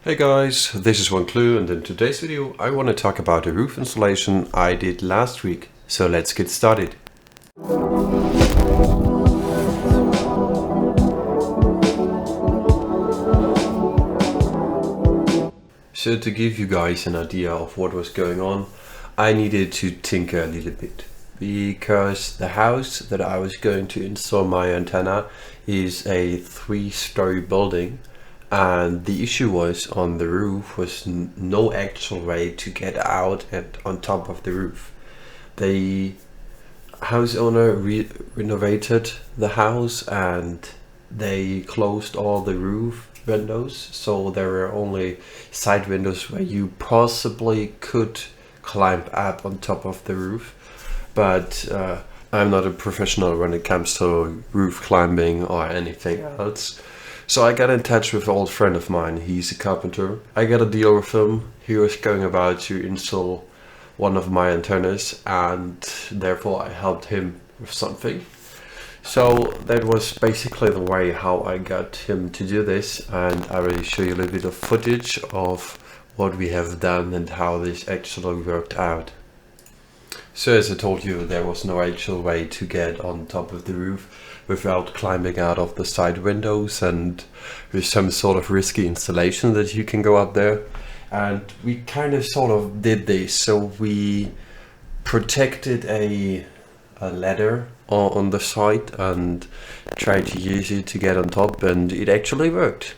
Hey guys, this is One Clue, and in today's video I want to talk about a roof installation I did last week. So let's get started. So to give you guys an idea of what was going on, I needed to tinker a little bit. Because the house that I was going to install my antenna is a 3-story building. And the issue was on the roof was no actual way to get out and on top of the roof. The house owner renovated the house and they closed all the roof windows, so there were only side windows where you possibly could climb up on top of the roof. But I'm not a professional when it comes to roof climbing or anything else. So I got in touch with an old friend of mine. He's a carpenter. I got a deal with him. He was going about to install one of my antennas, and therefore I helped him with something. So that was basically the way how I got him to do this, and I will show you a little bit of footage of what we have done and how this actually worked out. So as I told you, there was no actual way to get on top of the roof without climbing out of the side windows and with some sort of risky installation that you can go up there. And we kind of sort of did this. So we protected a ladder on the side and tried to use it to get on top, and it actually worked.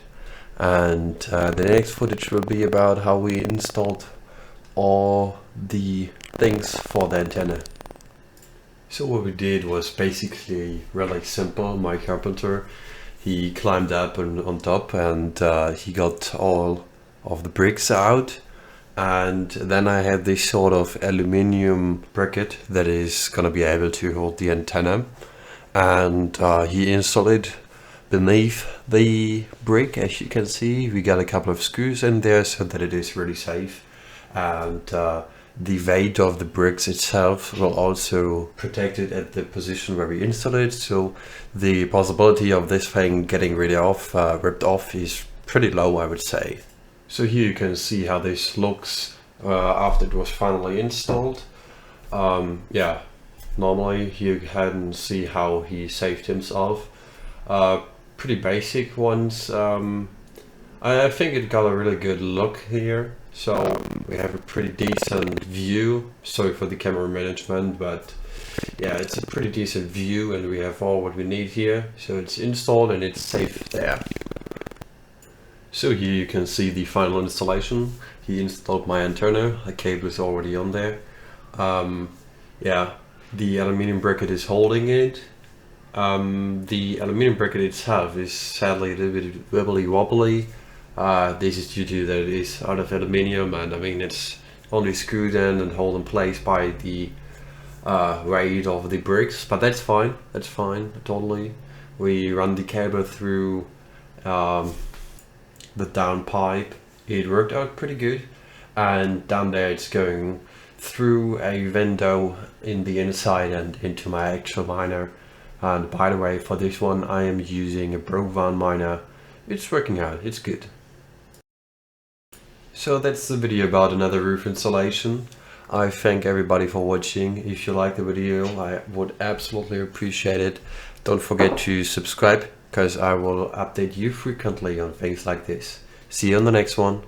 And the next footage will be about how we installed all the things for the antenna. So what we did was basically really simple. My carpenter, he climbed up on top and he got all of the bricks out, and then I had this sort of aluminium bracket that is gonna be able to hold the antenna, and he installed it beneath the brick. As you can see, we got a couple of screws in there so that it is really safe, and the weight of the bricks itself will also protect it at the position where we install it, so the possibility of this thing getting ripped off is pretty low, I would say. So here you can see how this looks after it was finally installed. Yeah, normally you can see how he saved himself. Pretty basic ones. I think it got a really good look here. So we have a pretty decent view. Sorry for the camera management, but yeah, it's a pretty decent view, and we have all what we need here. So it's installed and it's safe there. So here you can see the final installation. He installed my antenna. The cable is already on there. Yeah, the aluminium bracket is holding it. The aluminium bracket itself is sadly a little bit wibbly wobbly. This is due to that it is out of aluminium, and I mean it's only screwed in and held in place by the weight of the bricks, but that's fine, totally. We run the cable through the down pipe. It worked out pretty good, and down there it's going through a window in the inside and into my actual miner. And by the way, for this one I am using a Brovan miner. It's working out, it's good. So that's the video about another roof installation. I thank everybody for watching. If you like the video, I would absolutely appreciate it. Don't forget to subscribe, because I will update you frequently on things like this. See you on the next one.